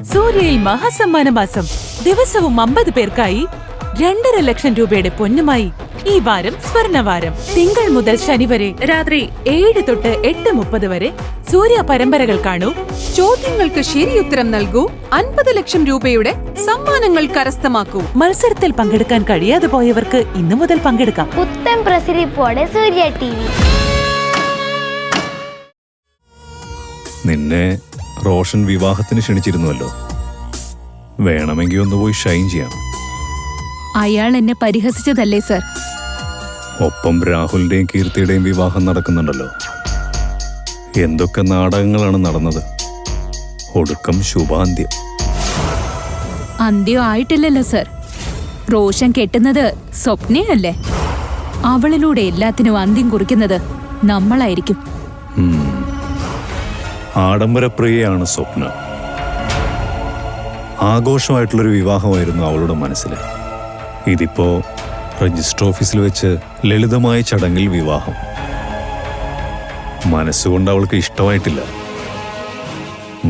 സൂര്യയിൽ മഹാസമ്മാന മാസം. ദിവസവും 50 പേർക്കായി 2.5 ലക്ഷം രൂപയുടെ പൊന്നുമായി ഈ വാരം സ്വർണവാരം. തിങ്കൾ മുതൽ ശനി വരെ രാത്രി 7 തൊട്ട് 8:30 വരെ സൂര്യ പരമ്പരകൾ കാണൂ. ചോദ്യങ്ങൾക്ക് ശരിയുത്തരം നൽകൂ. 50 ലക്ഷം രൂപയുടെ സമ്മാനങ്ങൾ കരസ്ഥമാക്കൂ. മത്സരത്തിൽ പങ്കെടുക്കാൻ കഴിയാതെ പോയവർക്ക് ഇന്നു മുതൽ പങ്കെടുക്കാം. പുത്തൻ പ്രസരിപ്പോടെ സൂര്യ TV. നിന്നെ റോഷൻ വിവാഹത്തിന് ക്ഷണിച്ചിരുന്നുവല്ലോ. വേണമെങ്കിൽ ഒന്ന് പോയി ഷൈൻ ചെയ്യാം. അയാൾ എന്നെ പരിഹസിച്ചതല്ലേ സർ? ഒപ്പം രാഹുലിന്റെയും കീർത്തിയുടെയും വിവാഹം നടക്കുന്നുണ്ടല്ലോ. എന്തൊക്കെ നാടകങ്ങളാണ് നടന്നത്. ഒടുക്കം ശുഭാന്ത്യം. അന്ത്യം ആയിട്ടില്ലല്ലോ സർ. റോഷൻ കെട്ടുന്നത് സ്വപ്നയല്ലേ? അവളിലൂടെ എല്ലാത്തിനും അന്ത്യം കുറിക്കുന്നത് നമ്മളായിരിക്കും. ആഡംബരപ്രിയയാണ് സ്വപ്ന. ആഘോഷമായിട്ടുള്ളൊരു വിവാഹമായിരുന്നു അവളുടെ മനസ്സിൽ. ഇതിപ്പോ രജിസ്റ്റർ ഓഫീസിൽ വെച്ച് ലളിതമായ ചടങ്ങിൽ വിവാഹം. മനസ്സുകൊണ്ട് അവൾക്ക് ഇഷ്ടമായിട്ടില്ല.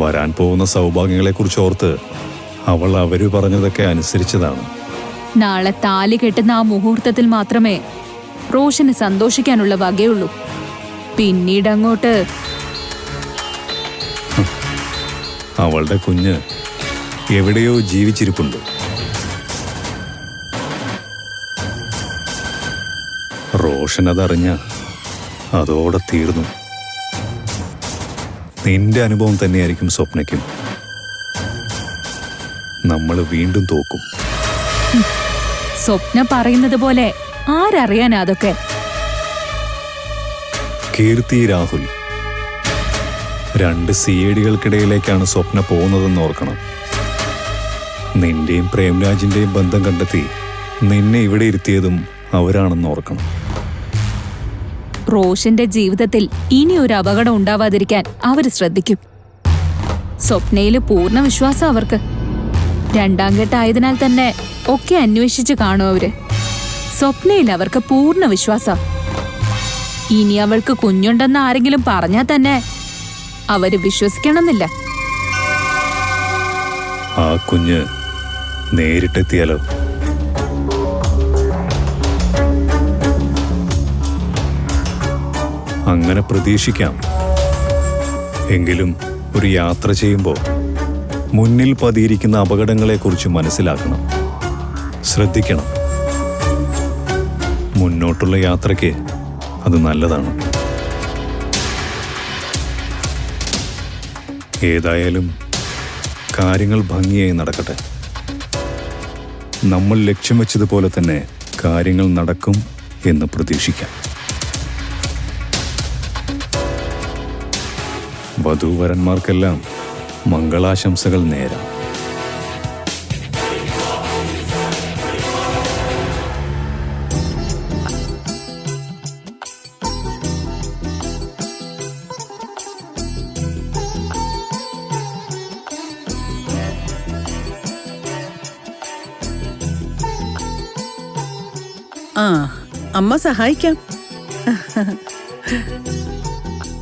വരാൻ പോകുന്ന സൗഭാഗ്യങ്ങളെക്കുറിച്ച് ഓർത്ത് അവൾ അവര് പറഞ്ഞതൊക്കെ അനുസരിച്ചതാണ്. നാളെ താലി കെട്ടുന്ന ആ മുഹൂർത്തത്തിൽ മാത്രമേ റോഷന് സന്തോഷിക്കാനുള്ള വകയുള്ളൂ. പിന്നീടങ്ങോട്ട് അവളുടെ കുഞ്ഞ് എവിടെയോ ജീവിച്ചിരിപ്പുണ്ട്. റോഷൻ അതറിഞ്ഞ അതോടെ തീർന്നു. നിന്റെ അനുഭവം തന്നെയായിരിക്കും സ്വപ്നയ്ക്കും. നമ്മൾ വീണ്ടും തോക്കും. സ്വപ്ന പറയുന്നത് പോലെ ആരറിയാനാ അതൊക്കെ? കീർത്തി രാഹുൽ 2 CIDകൾക്കിടയിലേക്കാണ് സ്വപ്ന പോകുന്നതെന്ന് ഓർക്കണം. നിന്റെയും പ്രേംരാജിന്റെയും ബന്ധം കണ്ടെത്തി നിന്നെ ഇവിടെ ഇരുത്തിയതും അവരാണെന്ന് ഓർക്കണം. റോഷന്റെ ജീവിതത്തിൽ ഇനി ഒരു അപകടം ഉണ്ടാവാതിരിക്കാൻ അവര് ശ്രദ്ധിക്കും. സ്വപ്നയില് പൂർണ്ണ വിശ്വാസം അവർക്ക്. 2ാം ഘട്ടമായതിനാൽ തന്നെ ഒക്കെ അന്വേഷിച്ച് കാണും അവര്. സ്വപ്നയിൽ അവർക്ക് പൂർണ്ണ വിശ്വാസം. ഇനി അവൾക്ക് കുഞ്ഞുണ്ടെന്ന് ആരെങ്കിലും പറഞ്ഞാൽ തന്നെ അവര് വിശ്വസിക്കണമെന്നില്ല. ആ കുഞ്ഞ് നേരിട്ടെത്തിയാലോ? അങ്ങനെ പ്രതീക്ഷിക്കാം. എങ്കിലും ഒരു യാത്ര ചെയ്യുമ്പോൾ മുന്നിൽ പതിയിരിക്കുന്ന അപകടങ്ങളെക്കുറിച്ച് മനസ്സിലാക്കണം, ശ്രദ്ധിക്കണം. മുന്നോട്ടുള്ള യാത്രയ്ക്ക് അത് നല്ലതാണ്. ഏതായാലും കാര്യങ്ങൾ ഭംഗിയായി നടക്കട്ടെ. നമ്മൾ ലക്ഷ്യം വെച്ചതുപോലെ തന്നെ കാര്യങ്ങൾ നടക്കും എന്ന് പ്രതീക്ഷിക്കാം. വധൂവരന്മാർക്കെല്ലാം മംഗളാശംസകൾ നേരാം. ആ, അമ്മ സഹായിക്കാം.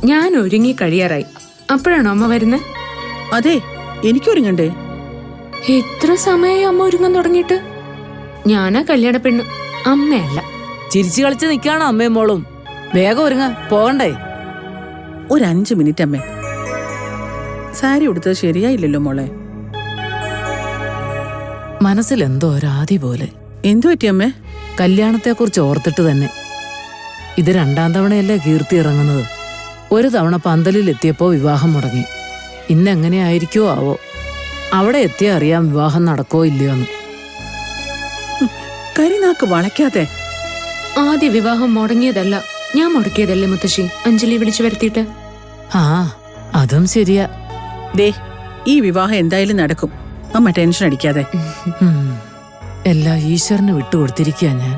ഞാൻ ഒരുങ്ങി കഴിയാറായി. അപ്പോഴാണോ അമ്മ വരുന്നത്? അതെ, എനിക്കൊരുങ്ങണ്ടേ? എത്ര സമയമായി അമ്മ ഒരുങ്ങാൻ തുടങ്ങിയിട്ട്? ഞാനാ കല്യാണ പെണ്ണ്, അമ്മയല്ല. ചിരിച്ചു കളിച്ച് നിൽക്കാണോ അമ്മയും മോളും? വേഗം ഒരുങ്ങ, പോകണ്ടേ? ഒരു 5 മിനിറ്റ് അമ്മേ. സാരി ഉടുത്തത് ശരിയായില്ലല്ലോ മോളെ. മനസ്സിലെന്തോ ഒരാദി പോലെ. എന്തു പറ്റി അമ്മേ? കല്യാണത്തെക്കുറിച്ച് ഓർത്തിട്ട് തന്നെ. ഇത് 2ാം തവണയല്ലേ കീർത്തി ഇറങ്ങുന്നത്. ഒരു തവണ പന്തലിൽ എത്തിയപ്പോൾ വിവാഹം മുടങ്ങി. ഇന്നെങ്ങനെയായിരിക്കോ ആവോ. അവിടെ എത്തിയാ അറിയാം വിവാഹം നടക്കോ ഇല്ലയോ എന്ന്. കരിനാക്ക് വളയ്ക്കാതെ. ആദ്യ വിവാഹം മുടങ്ങിയതല്ല, ഞാൻ മുടക്കിയതല്ലേ മുത്തശ്ശി അഞ്ജലി വിളിച്ചു വരുത്തിയിട്ട്. ആ, അതും ശരിയാ. ദേ, ഈ വിവാഹം എന്തായാലും നടക്കും. അമ്മ ടെൻഷൻ അടിക്കാതെ. എല്ലാം ഈശ്വരന് വിട്ടുകൊടുത്തിരിക്കുക ഞാൻ.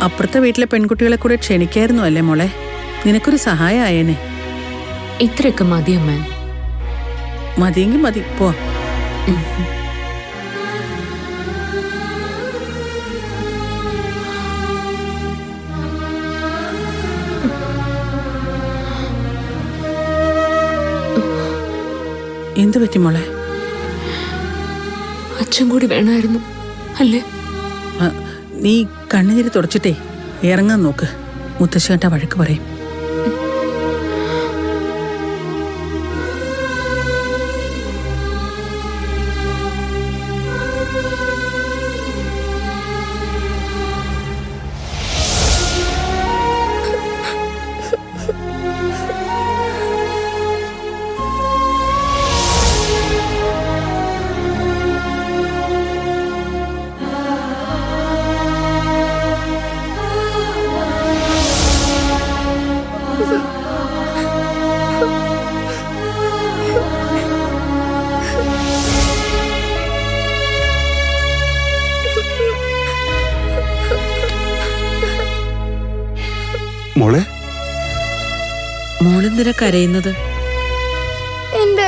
അപ്പുറത്തെ വീട്ടിലെ പെൺകുട്ടികളെ കൂടെ ക്ഷണിക്കായിരുന്നു അല്ലേ മോളെ? നിനക്കൊരു സഹായം ആയേനെ. ഇത്രയൊക്കെ മതി അമ്മ. മതിയെങ്കിൽ മതി, പോ. എന്തു പറ്റി മോളെ? അച്ഛൻ കൂടി വേണമായിരുന്നു അല്ലേ? ആ, നീ കണ്ണുനീര് തുടച്ചിട്ടേ ഇറങ്ങാൻ നോക്ക്. മുത്തശ്ശേട്ട വഴക്ക് പറയും. മോളെ, മോളെന്തിനാ കരയുന്നത്? എന്റെ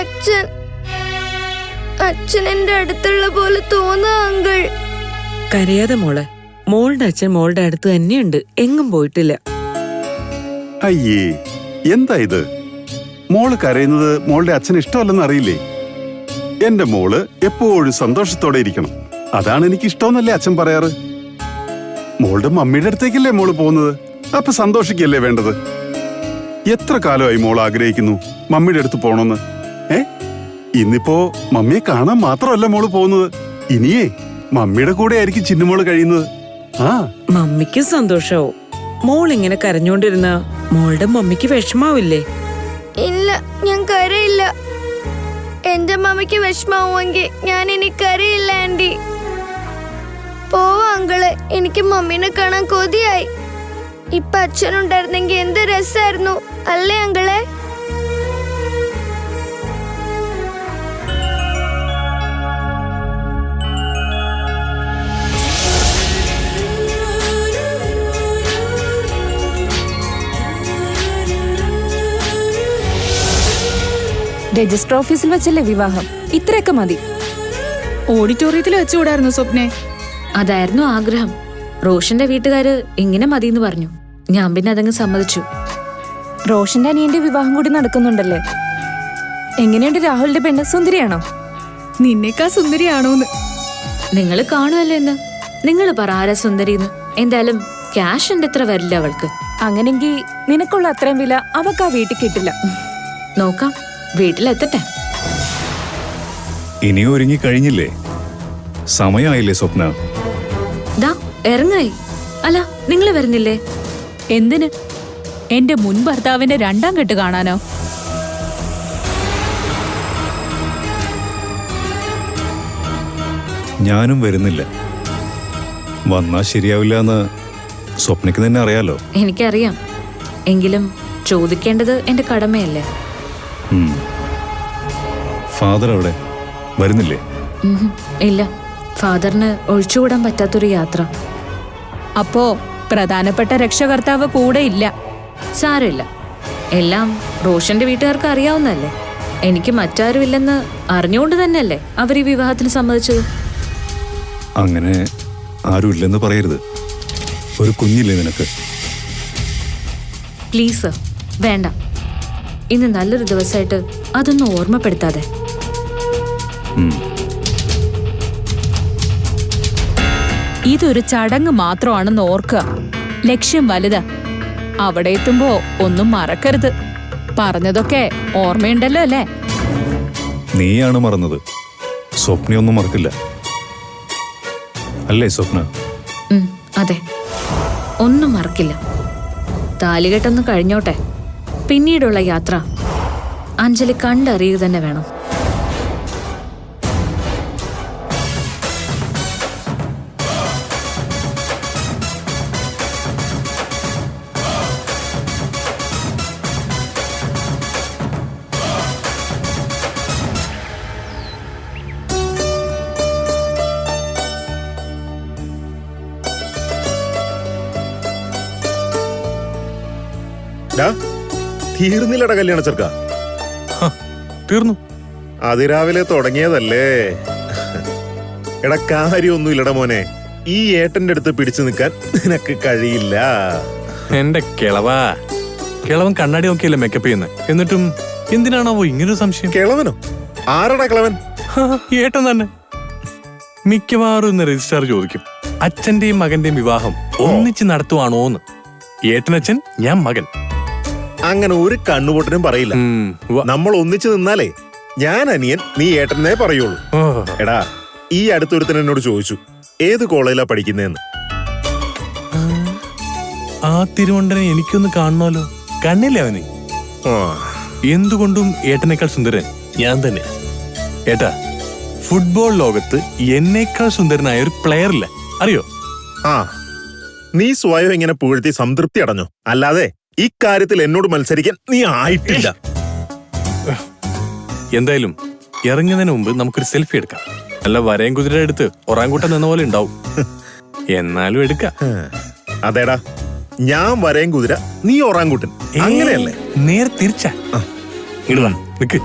അച്ഛൻ എന്റെ അടുത്തുള്ള പോലെ തോന്നാ അങ്കിൾ. കരയാതെ മോളെ. മോളുടെ അച്ഛൻ മോളുടെ അടുത്ത് തന്നെയുണ്ട്, എങ്ങും പോയിട്ടില്ല. അയ്യേ, എന്താ ഇത്? മോള് കരയുന്നത് മോളുടെ അച്ഛന് ഇഷ്ടമല്ലെന്ന് അറിയില്ലേ? എന്റെ മോള് എപ്പോഴും സന്തോഷത്തോടെ ഇരിക്കണം, അതാണ് എനിക്ക് ഇഷ്ടമെന്നല്ലേ അച്ഛൻ പറയാറ്. മോളുടെ മമ്മിയുടെ അടുത്തേക്കല്ലേ മോള് പോകുന്നത്, അപ്പൊ സന്തോഷിക്കല്ലേ വേണ്ടത്. എത്ര കാലമായി മോൾ ആഗ്രഹിക്കുന്നു മമ്മിയുടെ അടുത്ത് പോണോന്ന്. ഇന്നിപ്പോ മമ്മിയെ കാണാൻ മാത്രമല്ല മോള് പോകുന്നത്, ഇനിയേ മമ്മിയുടെ കൂടെ ആയിരിക്കും ചിന്നുമോള് കഴിയുന്നത്. മമ്മിക്ക് സന്തോഷാവും. മോൾ ഇങ്ങനെ കരഞ്ഞോണ്ടിരുന്ന മോളുടെ മമ്മിക്ക് വിഷമാവില്ലേ? ഇല്ല, ഞാൻ കരയില്ല. എന്റെ മമ്മിക്ക് വിഷമാവുമെങ്കിൽ ഞാൻ ഇനി കരയില്ല ആന്റി. പോവാ അങ്കിളെ, എനിക്ക് മമ്മീനെ കാണാൻ കൊതിയായി. ഇപ്പൊ അച്ഛനുണ്ടായിരുന്നെങ്കിൽ എന്ത് രസായിരുന്നു അല്ലേ അങ്കിളെ? രജിസ്റ്റർ ഓഫീസിൽ വെച്ചല്ലേ വിവാഹം, ഇത്രയൊക്കെ മതി. ഓഡിറ്റോറിയത്തിൽ വെച്ചുകൂടായിരുന്നു സ്വപ്നെ? അതായിരുന്നു ആഗ്രഹം. റോഷന്റെ വീട്ടുകാര് ഇങ്ങനെ മതിയെന്ന് പറഞ്ഞു. ഞാൻ പിന്നെ അതങ്ങ് സമ്മതിച്ചു. റോഷന്റെ അനിയന്റെ വിവാഹം കൂടി നടക്കുന്നുണ്ടല്ലേ. എങ്ങനെയുണ്ട് രാഹുലിന്റെ പെണ്ണ്, സുന്ദരിയാണോ? നിന്നേക്കാ സുന്ദരിയാണോന്ന് നിങ്ങൾ കാണുമല്ലോ എന്ന്. നിങ്ങൾ പറ ആരാ സുന്ദരിന്ന്. എന്തായാലും ക്യാഷ് ഉണ്ട് എത്ര വരില്ല അവൾക്ക്. അങ്ങനെങ്കിൽ നിനക്കുള്ള അത്രയും വില അവൾക്ക് ആ വീട്ടിൽ കിട്ടില്ല. നോക്കാം, വീട്ടിലെത്തട്ടെ. ഇനിയും ഒരുങ്ങി കഴിഞ്ഞില്ലേ? സമയമായില്ലേ സ്വപ്ന? ദാ ഇറങ്ങായി. അല്ല, നിങ്ങൾ വരുന്നില്ലേ? എന്തിന്? എന്റെ മുൻ ഭർത്താവിന്റെ രണ്ടാം കെട്ട് കാണാനോ? ഞാനും വരുന്നില്ല. വന്നാ ശരിയാവില്ല എന്ന് സ്വപ്നയ്ക്ക് തന്നെ അറിയാലോ. എനിക്കറിയാം, എങ്കിലും ചോദിക്കേണ്ടത് എന്റെ കടമയല്ലേ. ഫാദർ അവിടെ വരുന്നില്ലേ? ഇല്ല, ഫാദറിന് ഒഴിച്ചുകൂടാൻ പറ്റാത്തൊരു യാത്ര. അപ്പോ പ്രധാനപ്പെട്ട രക്ഷകർത്താവ് കൂടെ ഇല്ല. സാരമില്ല, എല്ലാം റോഷന്റെ വീട്ടുകാർക്ക് അറിയാവുന്നല്ലേ. എനിക്ക് മറ്റാരുമില്ലെന്ന് അറിഞ്ഞുകൊണ്ട് തന്നെയല്ലേ അവർ ഈ വിവാഹത്തിന് സമ്മതിച്ചത്. അങ്ങനെ ആരുമില്ലെന്ന് പറയരുത്. ഒരു കുഞ്ഞില്ലേ നിനക്ക്? പ്ലീസ് വേണ്ട. ഇന്ന് നല്ലൊരു ദിവസമായിട്ട് അതൊന്നും ഓർമ്മപ്പെടുത്താതെ. ഇതൊരു ചടങ്ങ് മാത്രമാണെന്ന് ഓർക്കുക. ലക്ഷ്യം വലുതാ. അവിടെ എത്തുമ്പോ ഒന്നും മറക്കരുത്. പറഞ്ഞതൊക്കെ ഓർമ്മയുണ്ടല്ലോ അല്ലേ? നീയാണ് മറന്നത്, സ്വപ്നയൊന്നും മറക്കില്ല അല്ലേ സ്വപ്ന? അതെ, ഒന്നും മറക്കില്ല. താലികെട്ടൊന്ന് കഴിഞ്ഞോട്ടെ, പിന്നീടുള്ള യാത്ര അഞ്ജലി കണ്ടറിയുക തന്നെ വേണം. തീർന്നില്ലട കല്യാണ ചെറുക്ക? തീർന്നു. അതിരാവിലെ തുടങ്ങിയതല്ലേ. എടാ, കാര്യമൊന്നുമില്ലട മോനെ. ഈ ഏട്ടന്റെ അടുത്ത് പിടിച്ചു നിൽക്കാൻ നിനക്ക് കഴിയില്ല. എന്റെ കിളവൻ കണ്ണാടി നോക്കിയല്ലേ മേക്കപ്പ് ചെയ്യുന്നത്. എന്നിട്ടും എന്തിനാണാവോ ഇങ്ങനൊരു സംശയം? കിളവനോ? ആരടാ കിളവൻ? ഏട്ടൻ തന്നെ. മിക്കവാറും ഇന്ന് രജിസ്ട്രാർ ചോദിക്കും, അച്ഛന്റെയും മകന്റെയും വിവാഹം ഒന്നിച്ച് നടത്തുവാണോന്ന്. ഏട്ടനച്ഛൻ, ഞാൻ മകൻ. അങ്ങനെ ഒരു കണ്ണുപൊട്ടനും പറയില്ല. നമ്മൾ ഒന്നിച്ചു നിന്നാലേ ഞാൻ അനിയൻ, നീ ഏട്ടനെ പറയുള്ളൂ. എടാ, ഈ അടുത്തൊരുത്തൻ എന്നോട് ചോദിച്ചു ഏത് കോളേജിലാ പഠിക്കുന്നതെന്ന്. ആ തിരുവണ്ടനെ എനിക്കൊന്ന് കാണണമല്ലോ. കണ്ണില്ലേ അവന്? എന്തുകൊണ്ടും ഏട്ടനേക്കാൾ സുന്ദരൻ ഞാൻ തന്നെ. ഏട്ടാ, ഫുട്ബോൾ ലോകത്ത് എന്നേക്കാൾ സുന്ദരനായ ഒരു പ്ലെയർ ഇല്ല, അറിയോ? ആ, നീ സ്വയം ഇങ്ങനെ പുകഴ്ത്തി സംതൃപ്തി അടഞ്ഞോ? അല്ലാതെ ഇക്കാര്യത്തിൽ എന്നോട് മത്സരിക്കാൻ നീ ആയിട്ടില്ല. എന്തായാലും ഇറങ്ങുന്നതിന് മുമ്പ് നമുക്കൊരു സെൽഫി എടുക്കാം. അല്ല വരയും കുതിരയുടെ അടുത്ത് ഒറാങ്കൂട്ടം നിന്ന പോലെ ഉണ്ടാവും. എന്നാലും എടുക്കാം. അതേടാ, ഞാൻ വരയും കുതിര, നീ ഒറാങ്കൂട്ടൻ, അങ്ങനെയല്ലേ? നേരെ തിരിച്ചാ. ഇടുവാ, നിക്ക്.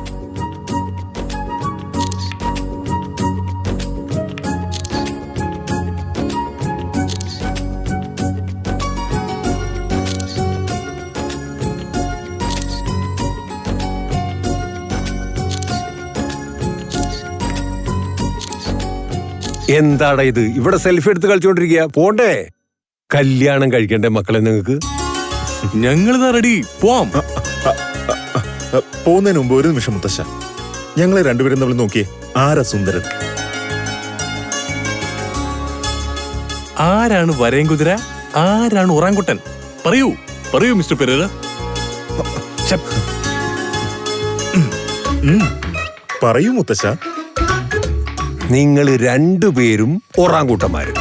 എന്താടാ ഇത്? ഇവിടെ സെൽഫി എടുത്ത് കളിച്ചോണ്ടിരിക്കുക. പോണ്ടേ? കല്യാണം കഴിക്കണ്ടേ മക്കളെ നിങ്ങൾക്ക്? ഞങ്ങളിതാ റെഡി, പോവാം. പോകുന്നതിന് മുമ്പ് ഒരു നിമിഷം മുത്തശ്ശ, ഞങ്ങളെ രണ്ടുപേരും തമ്മിൽ നോക്കിയേ, ആരാ സുന്ദരൻ? ആരാണ് വരയും കുതിര, ആരാണ് ഒറാങ്കുട്ടൻ? പറയൂ പറയൂ മിസ്റ്റർ പെരേര. പറയൂ മുത്തശ്ശ. നിങ്ങൾ രണ്ടുപേരും ഒറാങ്കൂട്ടന്മാര്.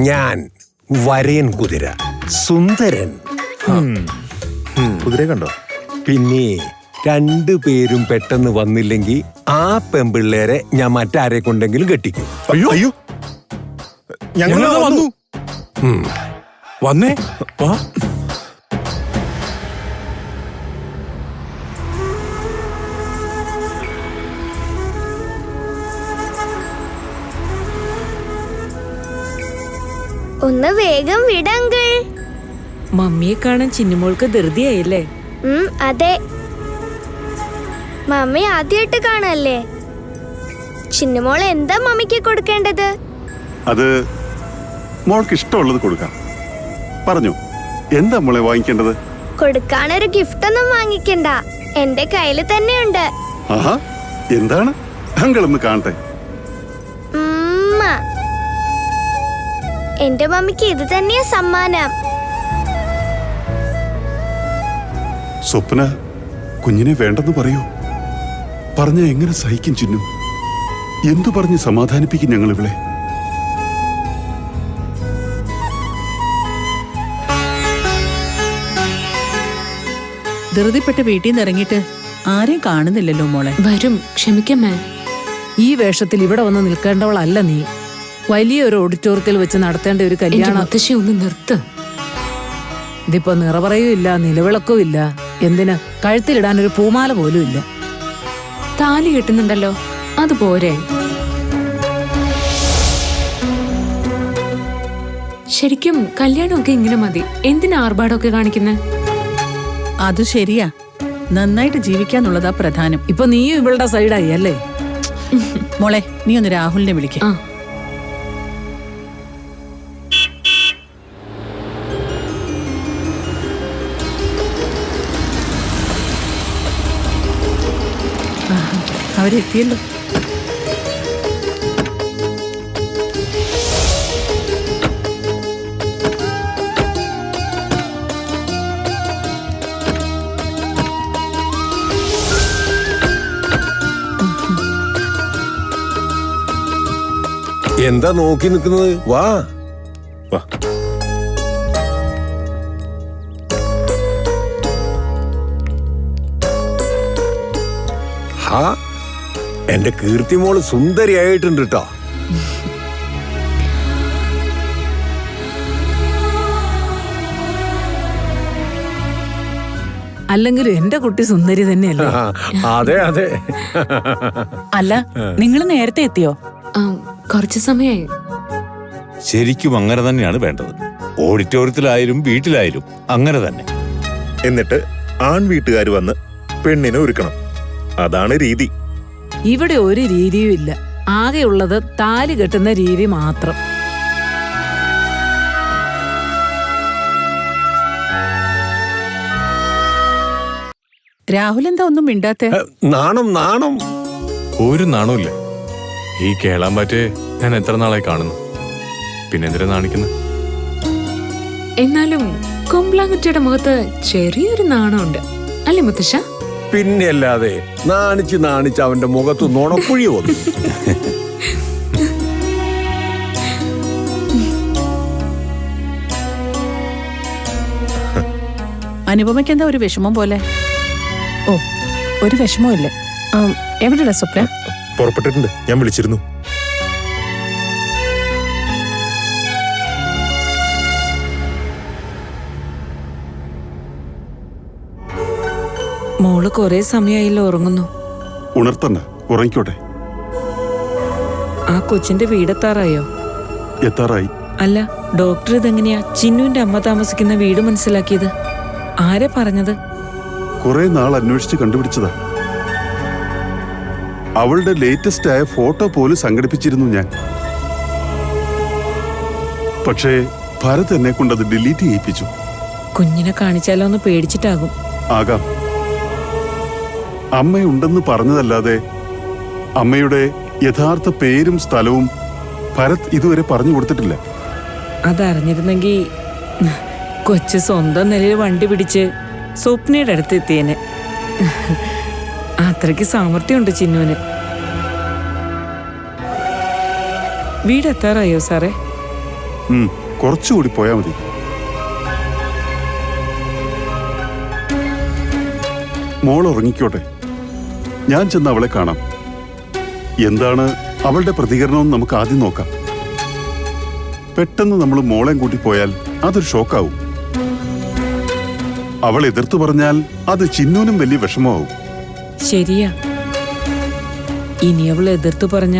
ഞാൻ വരയൻ കുതിര, സുന്ദരൻ. കുതിരയെ കണ്ടോ? പിന്നെ രണ്ടുപേരും പെട്ടെന്ന് വന്നില്ലെങ്കിൽ ആ പെമ്പിള്ളേരെ ഞാൻ മറ്റാരെ കൊണ്ടെങ്കിലും കെട്ടിക്കും. അയ്യോ അയ്യോ, ഞങ്ങൾ വന്നു. വന്നേ, വാ. ഒന്ന് വേഗം വിടങ്കിൾ. മമ്മിയെ കാണാൻ ചിന്നുമോൾക്ക് ധൃതിയായില്ലേ? അതെ, മമ്മി ആദ്യമായിട്ട് കാണല്ലേ. ചിന്നുമോൾ എന്താ മമ്മിക്ക് കൊടുക്കേണ്ടത്? അത് മോൾക്ക് ഇഷ്ടമുള്ളത് കൊടുക്കാം. പറഞ്ഞു, എന്താ മോളെ വാങ്ങിക്കേണ്ടത്? കൊടുക്കാനൊരു ഗിഫ്റ്റ് ഒന്നും വാങ്ങിക്കണ്ട, എന്റെ കയ്യില് തന്നെയുണ്ട്. ആഹാ, എന്താണ്? അങ്കിളൊന്ന് കാണട്ടെ. എന്റെ മമ്മിക്ക് ഇത് തന്നെയാ സമ്മാനം. സ്വപ്ന, കുഞ്ഞിനെ വേണ്ടെന്ന് പറയൂ. പറഞ്ഞ എങ്ങനെ സഹിക്കും ചിന്നു? എന്തു പറഞ്ഞ് സമാധാനിപ്പിക്കും ഞങ്ങൾ ഇവിടെ? ധൃതിപ്പെട്ട് വീട്ടിൽ നിന്ന് ഇറങ്ങിയിട്ട് ആരെയും കാണുന്നില്ലല്ലോ മോളെ. വരും, ക്ഷമിക്കമ്മേ. ഈ വേഷത്തിൽ ഇവിടെ വന്ന് നിൽക്കേണ്ടവളല്ല നീ. വലിയൊരു ഓഡിറ്റോറിയത്തിൽ വെച്ച് നടത്തേണ്ട ഒരു കല്യാണം. മുത്തശ്ശി ഒന്ന് നിർത്ത്. ഇതിപ്പോ നിറപറയും ഇല്ല, നിലവിളക്കും ഇല്ല. എന്തിന്? കഴുത്തിലിടാൻ ഒരു പൂമാല പോലും ഇല്ല. താലി കെട്ടുന്നുണ്ടല്ലോ, അത് പോരെ? ശരിക്കും കല്യാണമൊക്കെ ഇങ്ങനെ മതി. എന്തിനാ ആർഭാടമൊക്കെ കാണിക്കുന്നത്? അത് ശരിയാ, നന്നായിട്ട് ജീവിക്കാന്നുള്ളതാ പ്രധാനം. ഇപ്പൊ നീയും ഇവളുടെ സൈഡായി അല്ലേ? മോളെ, നീ ഒന്ന് രാഹുലിനെ വിളിക്ക. അവരെത്തിയല്ലോ. എന്താ നോക്കി നിൽക്കുന്നത്? വാ വാ. ഹാ, എന്റെ കീർത്തിമോള് സുന്ദരിയായിട്ടുണ്ട് കേട്ടോ. അല്ലെങ്കിലും എന്റെ കുട്ടി സുന്ദരി തന്നെയല്ലേ? അതെ അതെ. അല്ല, നിങ്ങൾ നേരത്തെ എത്തിയോ? കുറച്ചു സമയായി. ശരിക്കും അങ്ങനെ തന്നെയാണ് വേണ്ടത്. ഓഡിറ്റോറിയത്തിലായാലും വീട്ടിലായാലും അങ്ങനെ തന്നെ. എന്നിട്ട് ആൺ വീട്ടുകാർ വന്ന് പെണ്ണിനെ ഒരുക്കണം. അതാണ് രീതി. ഇവിടെ ഒരു രീതിയും ഇല്ല. ആകെയുള്ളത് താലി കെട്ടുന്ന രീതി മാത്രം. രാഹുൽ എന്താ ഒന്നും മിണ്ടാത്തെ? നാണം നാണം. ഒരു നാണമില്ല. ഈ കേളാമ്പാറ്റെ ഞാൻ എത്ര നാളായി കാണുന്നു. പിന്നെന്തിനാ നാണിക്കുന്നു? എന്നാലും കൊമ്പ്ലാങ്കുറ്റിയുടെ മുഖത്ത് ചെറിയൊരു നാണമുണ്ട് അല്ലേ മുത്തശ്ശ? പിന്നെ അല്ലാതെ നാണിച്ച് നാണിച്ച് അവന്റെ മുഖത്ത് നുണക്കുഴി വന്നു. അനുപമയ്ക്ക് എന്താ ഒരു വിഷമം പോലെ? ഓ, ഒരു വിഷമമില്ല. എവിടെയാ സ്വപ്ന? പുറപ്പെട്ടിട്ടുണ്ട്, ഞാൻ വിളിച്ചിരുന്നു. മോള് കൊറേ സമയമായില്ലോ ഉറങ്ങുന്നു. ഉണർത്തണ്ട, ഉറങ്ങിക്കോട്ടെ. ആ കൊച്ചിന്റെ വീടെത്താറായോ? എത്താറായി. അല്ല, ഡോക്ടർ ഇതെങ്ങനെയാ ചിന്നുവിന്റെ അമ്മ താമസിക്കുന്ന വീട് മനസ്സിലാക്കിയത്? ആരെ പറഞ്ഞത്? കുറെ നാൾ അന്വേഷിച്ച് കണ്ടുപിടിച്ചതാ. അവളുടെ ലേറ്റസ്റ്റ് ആയ ഫോട്ടോ പോലും സംഘടിപ്പിച്ചിരുന്നു ഞാൻ. പക്ഷേ ഭരത് എന്നെ കൊണ്ട് അത് ഡിലീറ്റ് ചെയ്യിപ്പിച്ചു. കുഞ്ഞിനെ കാണിച്ചാലോ എന്ന് പേടിച്ചിട്ടാകും. ആകാം. അമ്മയുണ്ടെന്ന് പറഞ്ഞതല്ലാതെ അമ്മയുടെ യഥാർത്ഥ പേരും സ്ഥലവും ഭരത് ഇതുവരെ പറഞ്ഞു കൊടുത്തിട്ടില്ല. അതറിഞ്ഞിരുന്നെങ്കിൽ കൊച്ചു സ്വന്തം നിലയിൽ വണ്ടി പിടിച്ച് സ്വപ്നയുടെ അടുത്ത് എത്തിയേനെ. അത്രയ്ക്ക് സാമർത്ഥ്യമുണ്ട് ചിന്നുവിന്. വീടെത്താറായോ സാറേ? കുറച്ചുകൂടി പോയാ മതി. മോൾ ഉറങ്ങിക്കോട്ടെ, ഞാൻ ചെന്ന് അവളെ കാണാം. എന്താണ് അവളുടെ പ്രതികരണം നമുക്ക് ആദ്യം നോക്കാം. പെട്ടെന്ന് നമ്മൾ മോളെയും കൂട്ടി പോയാൽ അതൊരു ഷോക്കാവും. അവൾ എതിർത്തു പറഞ്ഞാൽ അത് ചിന്നുവിനും വലിയ വിഷമമാവും. ശരിയാ. ഇനി അവൾ എതിർത്തു പറഞ്ഞ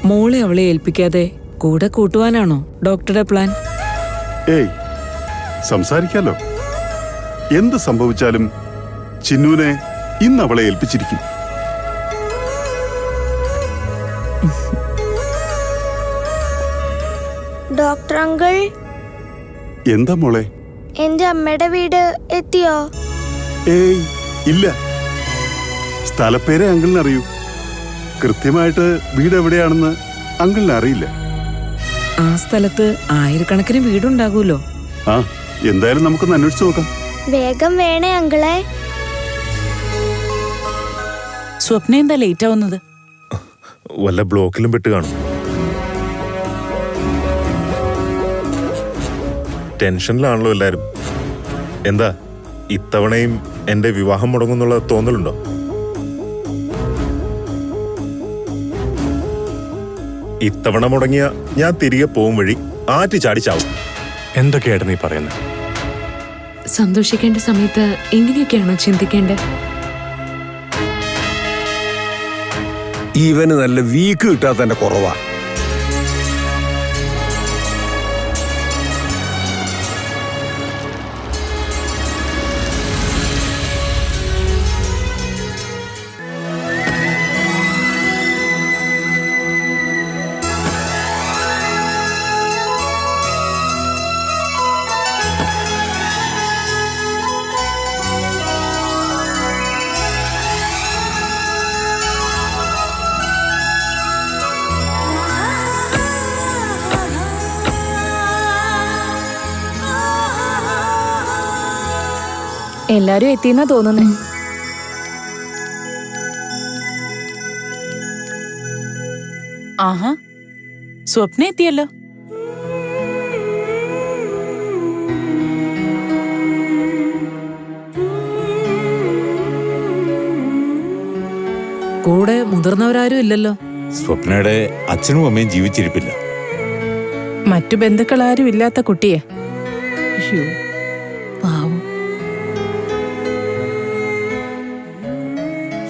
മോളെ അവളെ ഏൽപ്പിക്കാതെ കൂടെ കൂട്ടുവാനാണോ ഡോക്ടറുടെ പ്ലാൻ? ഏയ്, സംസാരിക്കാലോ. എന്ത് സംഭവിച്ചാലും ചിന്നുവിനെ ഇന്ന് അവളെ ഏൽപ്പിച്ചിരിക്കും. ഡോക്ടർ അങ്കിൾ, എന്താ മോളെ? എന്റെ അമ്മയുടെ വീട് എത്തിയോ? ഏയ് ഇല്ല. സ്ഥലപ്പേരെ അങ്കിളിന് അറിയൂ. കൃത്യമായിട്ട് വീട് എവിടെയാണെന്ന് അങ്കിളിന് അറിയില്ല. ആ സ്ഥലത്ത് ആയിരക്കണക്കിന് വീടുണ്ടാകൂലോ. ആ, എന്തായാലും നമുക്കൊന്ന് അന്വേഷിച്ചു നോക്കാം. വേഗം വേണേ അങ്കിളെ. സ്വപ്ന എന്താ ലേറ്റ് ആവുന്നത്? വല്ല ബ്ലോക്കിലും പെട്ട് കാണും. ടെൻഷനിലാണല്ലോ എല്ലാരും. എന്താ ഇത്തവണയും എന്റെ വിവാഹം മുടങ്ങുന്നുള്ള തോന്നലുണ്ടോ? ഇത്തവണ മുടങ്ങിയ ഞാൻ തിരികെ പോകും വഴി ആറ്റി ചാടിച്ചാവും. എന്തൊക്കെയായിട്ട് നീ പറയുന്നത്? സന്തോഷിക്കേണ്ട സമയത്ത് എങ്ങനെയൊക്കെയാണോ ചിന്തിക്കേണ്ടത്? ഇവന് നല്ല വീക്ക് കിട്ടാത്തതിന്റെ കുറവാ. എല്ലാരും എത്തിയെന്നാ തോന്നുന്നേ. ആഹാ, സ്വപ്ന എത്തിയല്ലോ. കൂടെ മുതിർന്നവരാരും ഇല്ലല്ലോ. സ്വപ്നയുടെ അച്ഛനും അമ്മയും ജീവിച്ചിരിപ്പില്ല. മറ്റു ബന്ധുക്കൾ ആരും ഇല്ലാത്ത കുട്ടിയെ. അയ്യോ, പാവം.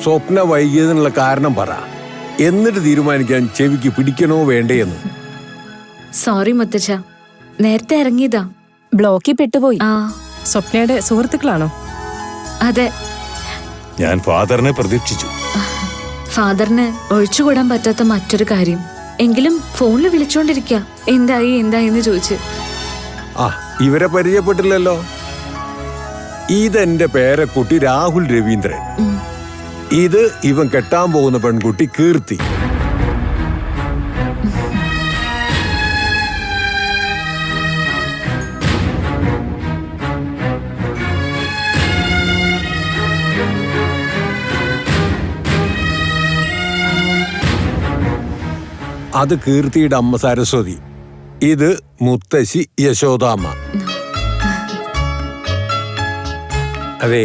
സ്വപ്ന വൈകിയതിനുള്ള കാരണം പറ, എന്നിട്ട് തീരുമാനിക്കാൻ ചെവിക്ക് പിടിക്കണോ വേണ്ടേ എന്ന്. സോറി മുത്തച്ഛ, നേരത്തെ ഇറങ്ങിയതാ. ബ്ലോക്കിൽ പെട്ടുപോയി. ആ സ്വപ്നയുടെ സുഹൃത്തുക്കളാണോ? അതെ, ഞാൻ ഫാദറിനെ പ്രതീക്ഷിച്ചു. ഫാദറിന് ഒഴിച്ചുകൂടാൻ പറ്റാത്ത മറ്റൊരു കാര്യം. എങ്കിലും ഫോണിൽ വിളിച്ചോണ്ടിരിക്കുക, എന്തായി എന്ന് ചോദിച്ച്. ആ, ഇവരെ പരിചയപ്പെട്ടില്ലല്ലോ. ഇതെന്റെ പേരക്കുട്ടി രാഹുൽ രവീന്ദ്രൻ. ഇത് ഇവൻ കെട്ടാൻ പോകുന്ന പെൺകുട്ടി കീർത്തി. അത് കീർത്തിയുടെ അമ്മ സരസ്വതി. ഇത് മുത്തശ്ശി യശോദാമ്മ. അതെ,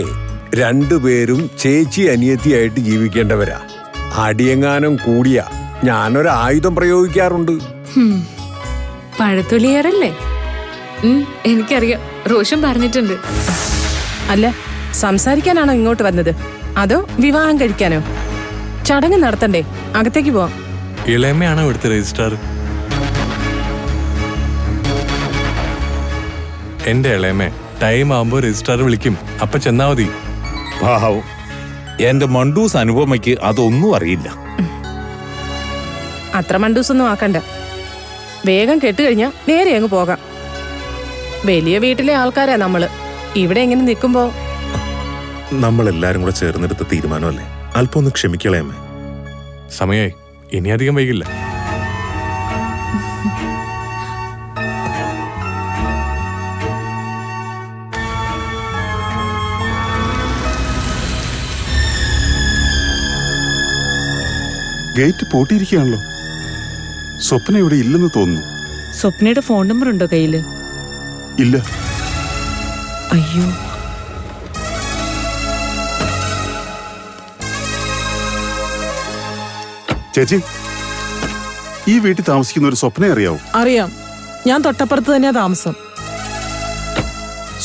രണ്ടുപേരും ചേച്ചി അനിയത്തിയായിട്ട് ജീവിക്കേണ്ടവരാ. അടിയെങ്ങാനും കൂടിയ ഞാനൊരു ആയുധം പ്രയോഗിക്കാറുണ്ട്. പഴത്തൊലിയേറല്ലേ? എനിക്കറിയാം, റോഷൻ പറഞ്ഞിട്ടുണ്ട്. അല്ല, സംസാരിക്കാനാണോ ഇങ്ങോട്ട് വന്നത്, അതോ വിവാഹം കഴിക്കാനോ? ചടങ്ങ് നടത്തണ്ടേ? അകത്തേക്ക് പോവാം. ഇളയമ്മയാണോ ഇവിടുത്തെ രജിസ്ട്രാർ? എന്റെ ഇളയമ്മ ടൈം ആവുമ്പോ രജിസ്ട്രാർ വിളിക്കും, അപ്പൊ ചെന്നാ മതി. ഭാവം, എന്റെ മണ്ടൂസ് അനുപമയ്ക്ക് അതൊന്നും അറിയില്ല. അത്ര മണ്ടൂസൊന്നും ആക്കണ്ട. വേഗം കെട്ടുകഴിഞ്ഞാ നേരെ അങ്ങ് പോകാം. വലിയ വീട്ടിലെ ആൾക്കാരാ നമ്മള്. ഇവിടെ എങ്ങനെ നിൽക്കുമ്പോ നമ്മളെല്ലാരും കൂടെ ചേർന്നെടുത്ത തീരുമാനമല്ലേ? അല്പം ഒന്ന് ക്ഷമിക്കളയമ്മേ. സമയായി, ഇനി അധികം വൈകില്ല. ഗേറ്റ് പൂട്ടിയിരിക്കുകയാണല്ലോ. സ്വപ്ന ഇവിടെ ഇല്ലെന്ന് തോന്നുന്നു. സ്വപ്നയുടെ ഫോൺ നമ്പർ ഉണ്ടോ കയ്യില്? ഇല്ല. അയ്യോ, ചേച്ചി, ഈ വീട്ടിൽ താമസിക്കുന്ന ഒരു സ്വപ്നയെ അറിയാവോ? അറിയാം. ഞാൻ തൊട്ടപ്പുറത്ത് തന്നെയാ താമസം.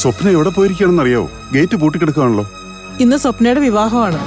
സ്വപ്ന എവിടെ പോയിരിക്കുകയാണെന്ന് അറിയാവോ? ഗേറ്റ് പൂട്ടിക്കിടക്കുകയാണല്ലോ. ഇന്ന് സ്വപ്നയുടെ വിവാഹമാണ്.